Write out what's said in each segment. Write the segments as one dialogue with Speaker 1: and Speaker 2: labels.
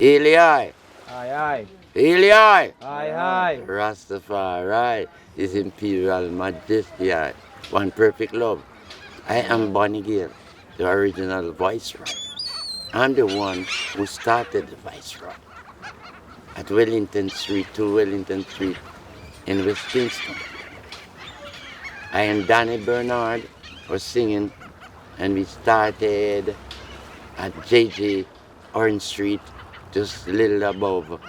Speaker 1: Eli,
Speaker 2: Aye, aye.
Speaker 1: Eli,
Speaker 2: Aye, aye.
Speaker 1: Rastafari, His Imperial Majesty, one perfect love. I am Bonnie Gill, the original Viceroy. I'm the one who started the Viceroy at Wellington Street, 2 Wellington Street in West Kingston. I and Danny Bernard were singing, and we started at JJ Orange Street, just a little above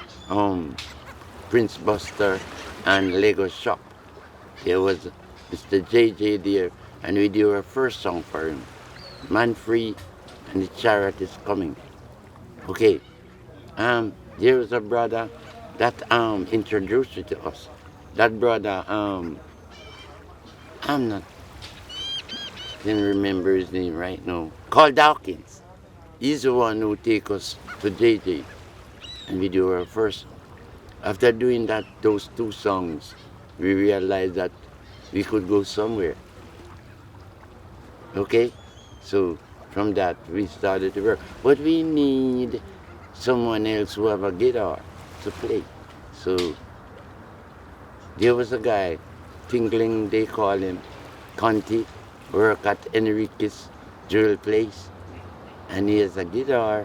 Speaker 1: Prince Buster and Lego Shop. There was Mr. JJ there, and we did our first song for him, Man Free and the Chariot is Coming. Okay, there was a brother that introduced you to us. That brother, I'm not, didn't remember his name right now, called Dawkins. He's the one who take us to JJ, and we do our first song. After doing that, those two songs, we realized that we could go somewhere. Okay? So from that, we started to work. But we need someone else who have a guitar to play. So there was a guy, Tingling, they call him, Conti, work at Enrique's drill place. And he has a guitar,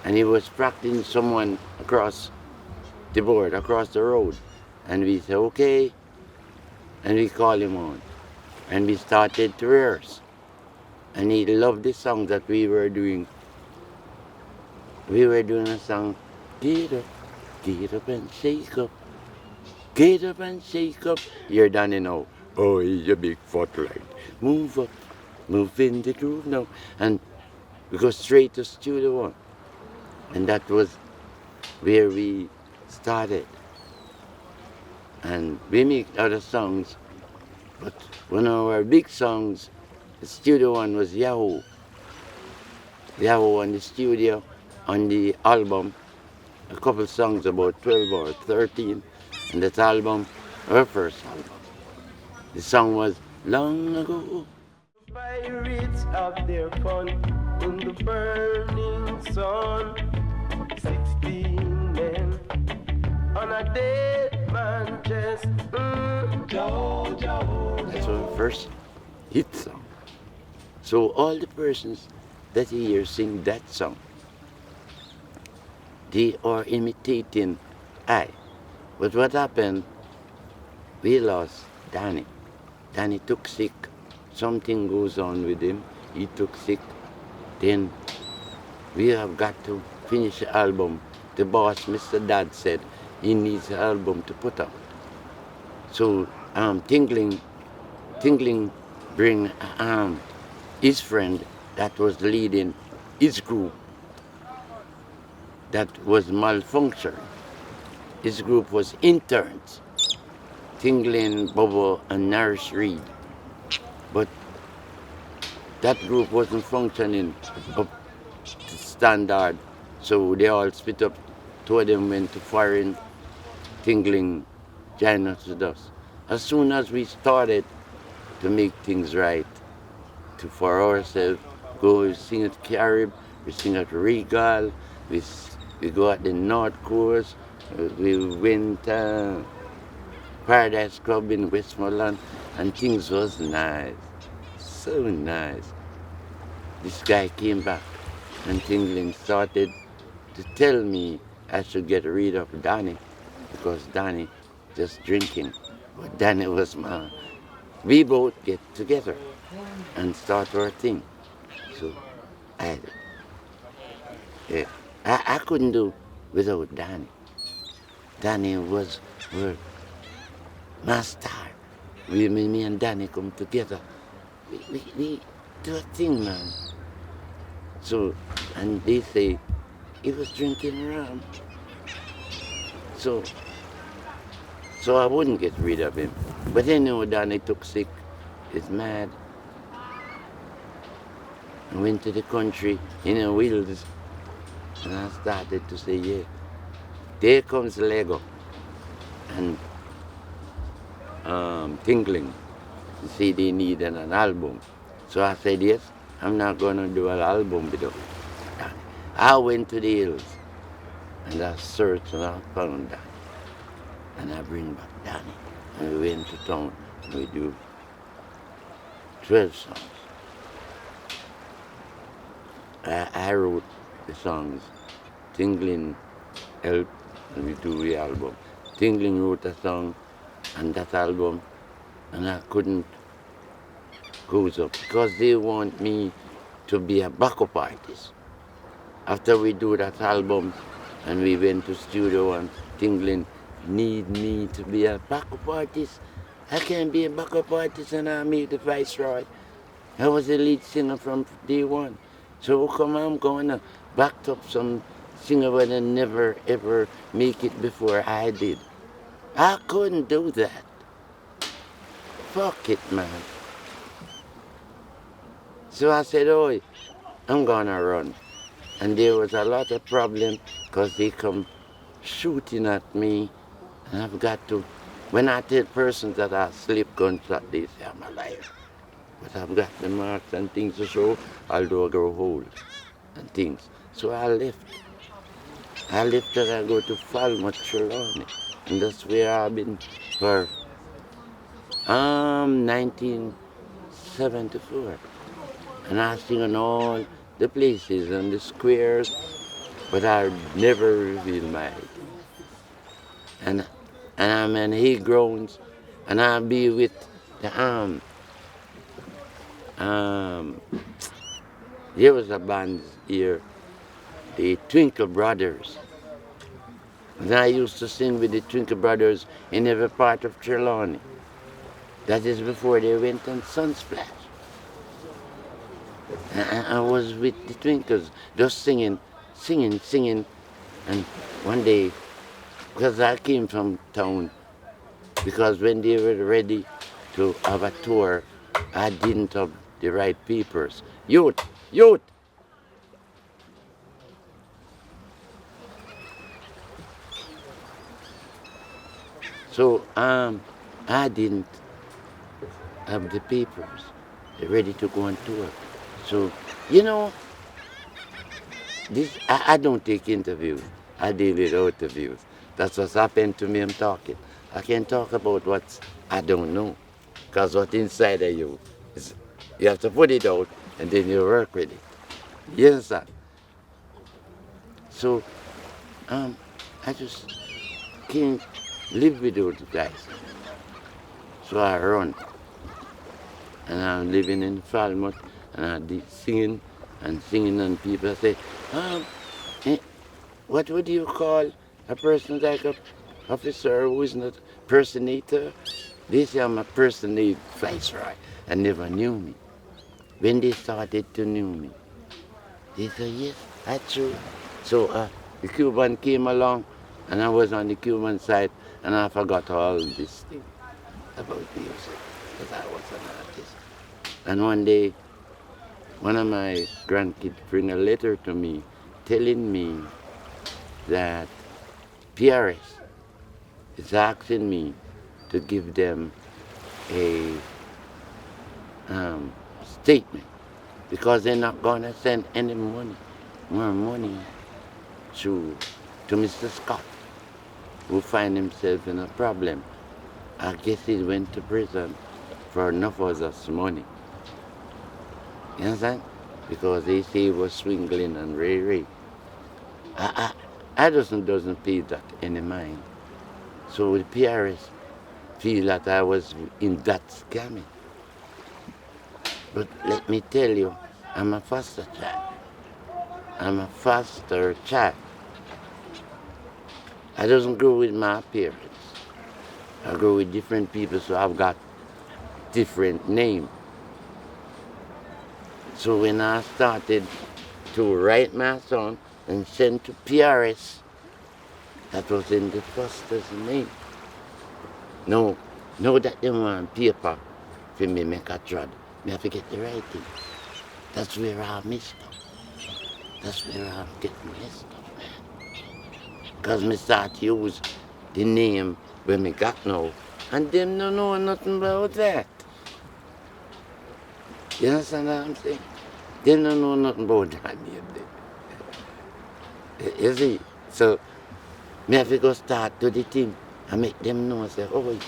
Speaker 1: and he was practicing someone across the board, across the road. And we said, okay, and we call him on. And we started to rehearse. And he loved the song that we were doing. We were doing a song, get up and shake up, get up and shake up. You're done, you know. Oh, he's a big fat light. Move up, move in the groove now. And we go straight to Studio One. And that was where we started. And we make other songs, but one of our big songs, the Studio One, was Yahoo. Yahoo on the studio, on the album, a couple songs, about 12 or 13, and that album, our first album. The song was Long Ago.
Speaker 3: Pirates have their fun in the burning sun. 16 men on a dead man chest. Joe, Joe.
Speaker 1: That's our first hit song. So all the persons that hear sing that song, they are imitating I. But what happened, we lost Danny. Danny took sick. Something goes on with him. He took sick. Then we have got to finish the album. The boss, Mr. Dad, said he needs an album to put out. So Tingling bring his friend that was leading his group that was malfunctioning. His group was interns, Tingling, Bobo, and Narish Reed. But that group wasn't functioning up to standard, so they all split up. Two of them went to foreign, Tingling joined us with us. As soon as we started to make things right, for ourselves, go sing at Carib, we sing at Regal, we go at the North Coast, we went Paradise Club in Westmoreland, and things was nice, so nice. This guy came back, and Tingling started to tell me I should get rid of Danny, because Danny just drinking. But Danny was my, we both get together and start our thing. So I couldn't do without Danny. Danny was my star. Me and Danny come together. We do a thing, man. So, and they say he was drinking rum. So I wouldn't get rid of him. But then, Danny took sick. He's mad. I went to the country in a wheels, and I started to say, yeah, there comes Lego and Tingling. You see, they needed an album. So I said, yes, I'm not going to do an album without Danny. I went to the hills And I searched and I found that. And I bring back Danny. And we went to town and we do 12 songs. I wrote the songs. Tingling helped and we do the album. Tingling wrote a song and that album and I couldn't go up because they want me to be a backup artist. After we do that album and we went to studio and Tingling need me to be a backup artist. I can't be a backup artist and I made the Viceroy. I was the lead singer from day one. So how come I'm going to back up some singer when I never ever make it before I did? I couldn't do that. Fuck it, man. So I said, oh, I'm gonna run. And there was a lot of problem because they come shooting at me and I've got to, when I tell persons that I sleep gunshot, they say I'm a liar. But I've got the marks and things to show, although I grow old and things. So I left. I left and I go to Falmouth, Trelawney. And that's where I've been for 1974. And I sing on all the places and the squares, but I never reveal my identity. And I'm in he groans, and I'll be with the there was a band here, the Twinkle Brothers. And I used to sing with the Twinkle Brothers in every part of Trelawney. That is before they went on Sunsplash. I was with the Twinkles, just singing. And one day, because I came from town, because when they were ready to have a tour, I didn't have the right papers. Youth! So I didn't have the papers ready to go on tour. So, this I don't take interviews. I deal with interviews. That's what's happened to me. I'm talking. I can't talk about what I don't know, because what's inside of you is you have to put it out and then you work with it. You understand? So, I just can't live with those guys. So I run, and I'm living in Falmouth, and I did singing, and people say, what would you call a person like a officer who is not personator? They say I'm a personate viceroy and never knew me. When they started to know me, they said, yes, that's true. So the Cuban came along, and I was on the Cuban side, and I forgot all this thing about music, because I was an artist. And one day, one of my grandkids bring a letter to me telling me that PRS is asking me to give them a statement because they're not going to send any more money to Mr. Scott, who find himself in a problem. I guess he went to prison for enough of us money. You understand? Because they say he was swingling and ray. I doesn't pay that any mind. So the PRS feel that I was in that scamming. But let me tell you, I'm a faster child. I doesn't grow with my appearance. I grow with different people, so I've got different name. So when I started to write my song and send to PRS, that was in the Foster's name. No that they want paper for me make a trad. Me have to get the writing. That's where I messed up. That's where I'm getting messed up, man. Because me start to use the name when me got now, and them don't know nothing about that. You understand what I'm saying? They don't know nothing about that name. You see? So Me have to go start to the thing and make them know, say, oh,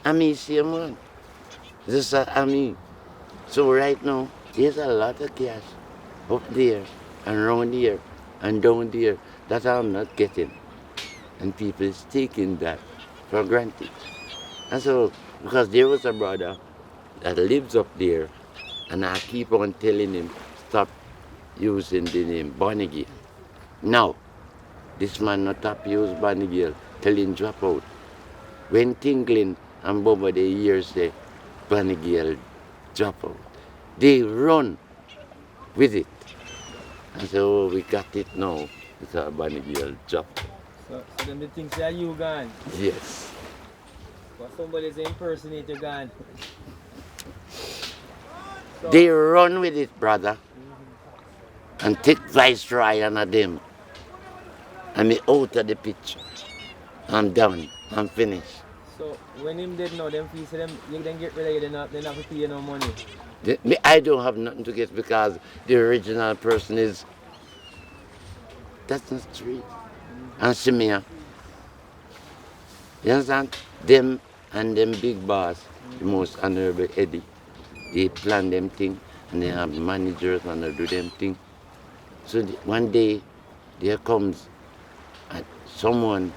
Speaker 1: I'm the same one. This is me. So right now, there's a lot of cash up there and around here and down there that I'm not getting. And people is taking that for granted. And so, because there was a brother that lives up there, and I keep on telling him, stop using the name Bonnie. Now, this man not up use Bonnie till him drop out. When Tingling and Boba the years say Bonnie drop out, they run with it. And so we got it now because Bonnie drop.
Speaker 2: So them the things that you gone.
Speaker 1: Yes.
Speaker 2: But somebody's impersonator gone. So,
Speaker 1: They run with it, brother. And take Viceroy and them. And me out of the pitch. I'm done. I'm finished.
Speaker 2: so when him dead now, them feel say them you then get rid of you, they not pay you no money.
Speaker 1: I don't have nothing to get because the original person is. That's not true. And Shemia. You understand? Them and them big boss, the most honorable Eddie, they plan them thing and they have managers and they do them thing. So one day there comes someone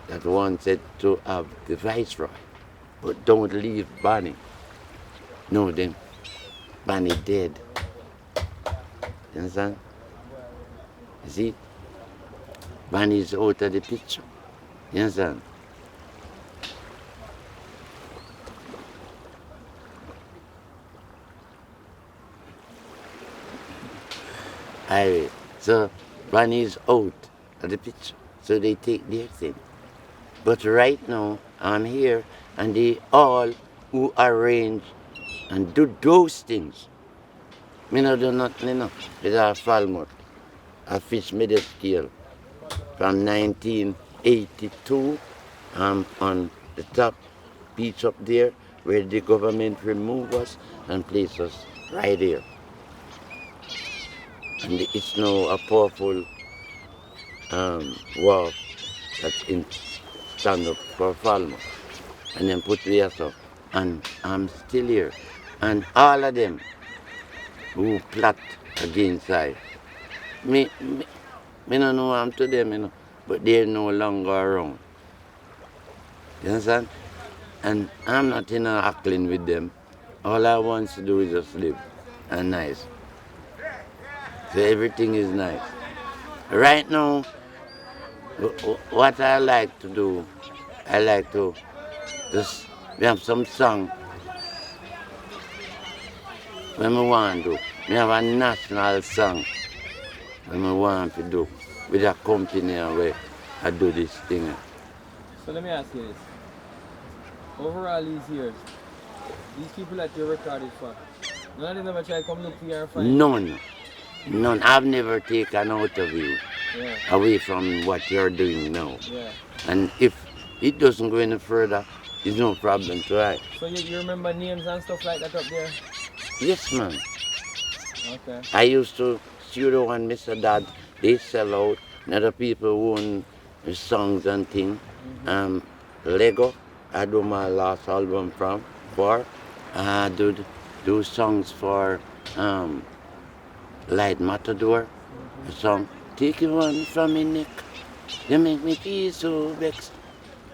Speaker 1: that wanted to have the viceroy, but don't leave Barney. No, then Barney dead. You understand? You see? Barney is out of the picture. You understand? So Barney is out of the picture. So they take their thing. But right now, I'm here, and they all who arrange and do those things. Me no do nothing, you know. With our Falmouth, I fish middle scale from 1982. I'm on the top beach up there where the government removed us and placed us right here. And it's now a powerful wall that's in stand up for Falmouth. And then put me here, so, and I'm still here. And all of them who plot against I, me don't know what I'm to them, you know, but they're no longer around. You understand? And I'm not in a hackling with them. All I want to do is just live and nice. So everything is nice. Right now, what I like to do, I like to just, we have some song when we want to do. We have a national song when we want to do with a company where I do this thing.
Speaker 2: So let me ask you this. Over all these years, these people that you recorded for, none of them ever try to come look for you and find you?
Speaker 1: None. I've never taken out of you away from what you're doing now.
Speaker 2: Yeah.
Speaker 1: And if it doesn't go any further, it's no problem to us.
Speaker 2: So you remember names and stuff like that up there?
Speaker 1: Yes, man.
Speaker 2: Okay.
Speaker 1: I used to studio and Mr. Dad, they sell out. And other people who own the songs and things. Lego, I do my last album for. I do songs for Light Matador, a song, take you one from me neck, you make me feel so vexed.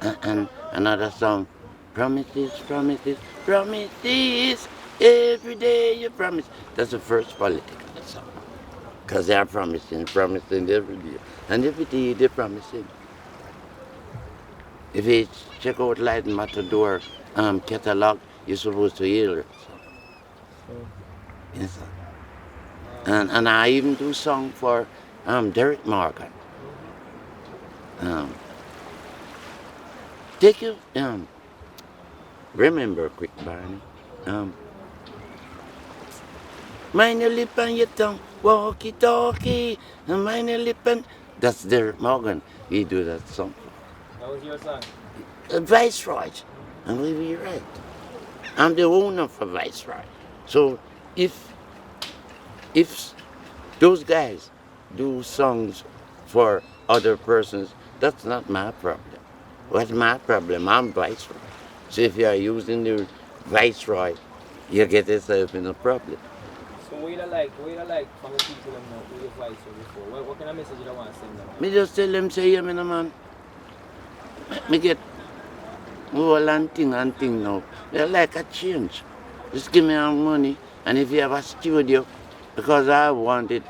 Speaker 1: And another song, promises, promises, promises, every day you promise. That's the first political song. Because they are promising every day. And every day they're promising. If you check out Light Matador catalog, you're supposed to hear it. Yes, sir. And I even do song for Derek Morgan. Take you remember quick, Barney. Mind your lip and your tongue, walkie talkie, and mind your lip and that's Derek Morgan. We do that song.
Speaker 2: That was your song?
Speaker 1: Viceroy. And we be right. I'm the owner for Viceroy. So if those guys do songs for other persons, that's not my problem. What's my problem? I'm viceroy. So if you are using the viceroy, you get yourself in a problem.
Speaker 2: So what you like from the people them now who you voice for before? What kind of message you want to send them?
Speaker 1: Me just tell them, say, yeah, me no man. Me get whole and thing now. They like a change. Just give me some money, and if you have a studio, because I wanted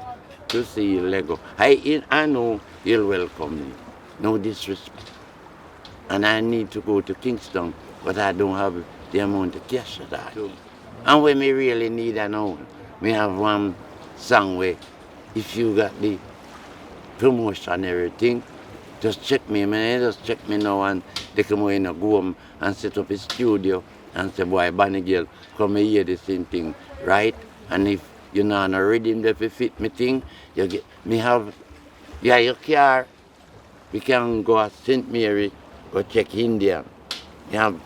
Speaker 1: to see Lego. I know you'll welcome me. No disrespect. And I need to go to Kingston, but I don't have the amount of cash that I need. And when me really need an own, me have one song where if you got the promotion and everything, just check me, man. Just check me now and they come in and go home and set up a studio and say, boy, Bunny girl, come here, hear the same thing, right? And if you're not a rhythm that fit me thing, you get me have, yeah, your car. We can go at St. Mary, go check India. You have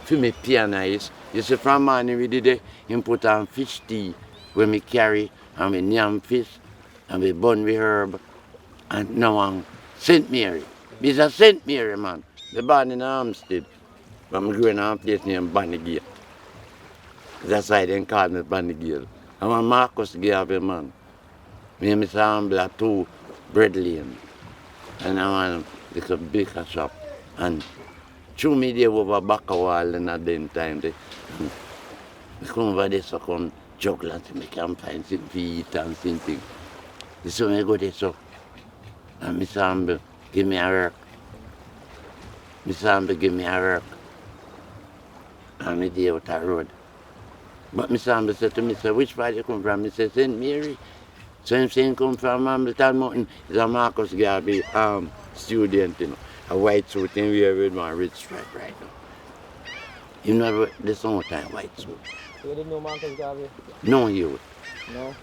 Speaker 1: for me pianist. You see from morning we did it, you put on fish tea when me carry and we yam fish and we bun with herb and now on St. Mary. It's a St. Mary man. The born in Hampstead. But I'm growing up a place named Bannygate. That's why they call me Bannygate. I'm a Marcus Garvey man. Me and Mr. Ambler two bread lane. And I want like a baker shop. And through me there over back a wall and at the time they come over there so come juggle and say, I can find something to eat and something. So I go there so and Mr. Amber give me a work. Mr. Amber give me a work. And me there out the road. But Mr. Amber said to me, sir, which part you come from? I said, St. Mary. So I'm saying come from Ambleton Mountain. It's a Marcus Garvey student, you know. A white suit and we have with my red stripe right now. You know the summertime white suit.
Speaker 2: So you didn't know Marcus Garvey?
Speaker 1: No youth.
Speaker 2: No?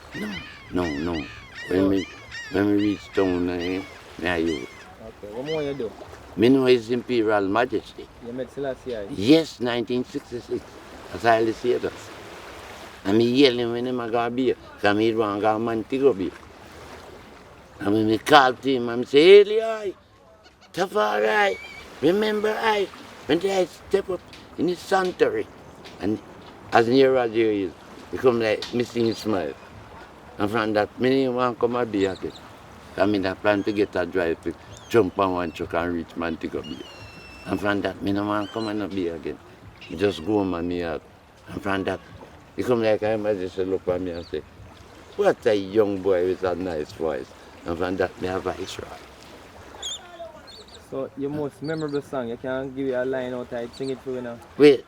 Speaker 1: No. When we reach town, I youth.
Speaker 2: Okay, what more you do?
Speaker 1: Me know His Imperial Majesty.
Speaker 2: You met Selassie?
Speaker 1: Yes, 1966. As I say that. And me yelling when I'm going to be, because I want to go to Montego Bay. And when I call to him, I say, Eli, Tafari, remember when I step up in his sanctuary. And as near as there is, he come like missing his smile. And from that, I want to come and be again. I plan to get a drive to jump on one truck and reach Montego Bay. And from that, I want to come and be again. Just go home and me out. And from that, he come like I just look at me and say, what a young boy with a nice voice. And from that, me have a viceroy.
Speaker 2: So your most memorable song, you can give you a line out and sing it for you now.
Speaker 1: Wait,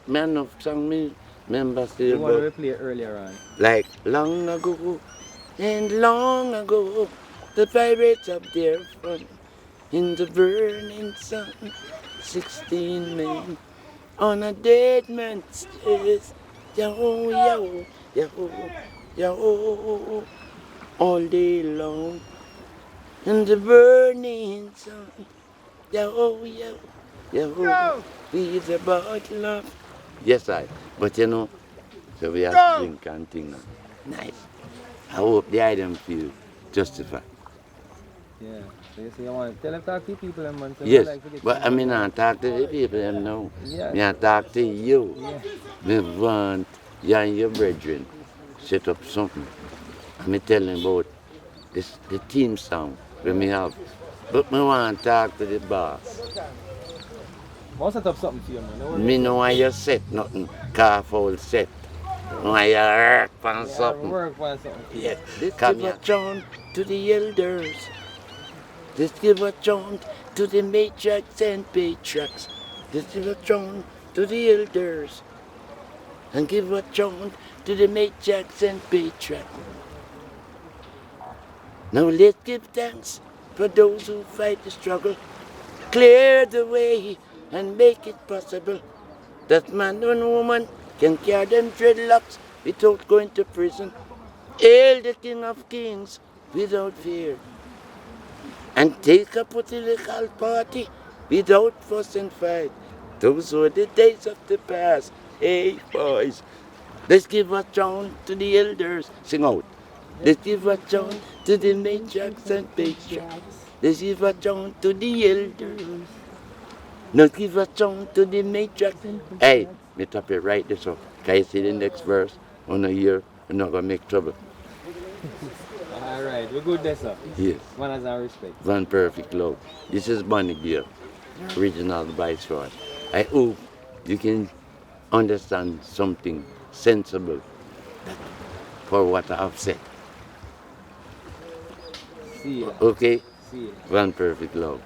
Speaker 1: man of song me remember still
Speaker 2: You want to replay it earlier on.
Speaker 1: like long ago the pirates up there front in the burning sun, 16 men on a dead man's stairs. Yo, all day long in the burning sun. Yo, it's about love. Yes, but you know, so we have to drink and thing now. Nice. I hope the item feel justified.
Speaker 2: Yeah. So you say you want to talk to people and man. So
Speaker 1: Yes,
Speaker 2: like to get
Speaker 1: but I mean, I talk to the people them now.
Speaker 2: Yeah.
Speaker 1: I talk to you.
Speaker 2: Yeah.
Speaker 1: Me want you and your brethren set up something. Me tell them about the team song that me have. But me want to talk to the boss.
Speaker 2: I want to set up something for you, man. Don't worry.
Speaker 1: Me know why you set nothing, car foul set. Why you work on
Speaker 2: Yeah,
Speaker 1: something.
Speaker 2: work on something.
Speaker 1: Yes, give a chant to the elders. Let's give a chant to the matriarchs and patriarchs. Let's give a chant to the elders. And give a chant to the matriarchs and patriarchs. Now let's give thanks for those who fight the struggle. Clear the way and make it possible that man and woman can carry them dreadlocks without going to prison. Hail the King of Kings without fear. And take a political party without fuss and fight. Those were the days of the past. Hey boys, let's give a chant to the elders. Sing out. Let's give a chant to the matriarchs and patriarchs. Let's give a tune to the elders. Not give a tune to the matriarchs. Hey, me top it right there, so can you see the next verse? On a year, you're not gonna make trouble.
Speaker 2: Alright, we're good there, sir.
Speaker 1: Yes.
Speaker 2: Manners and respect.
Speaker 1: One perfect love. This is Bonnie Beer, original Viceroy. I hope you can understand something sensible for what I've said.
Speaker 2: See ya.
Speaker 1: Okay?
Speaker 2: See ya.
Speaker 1: One perfect love.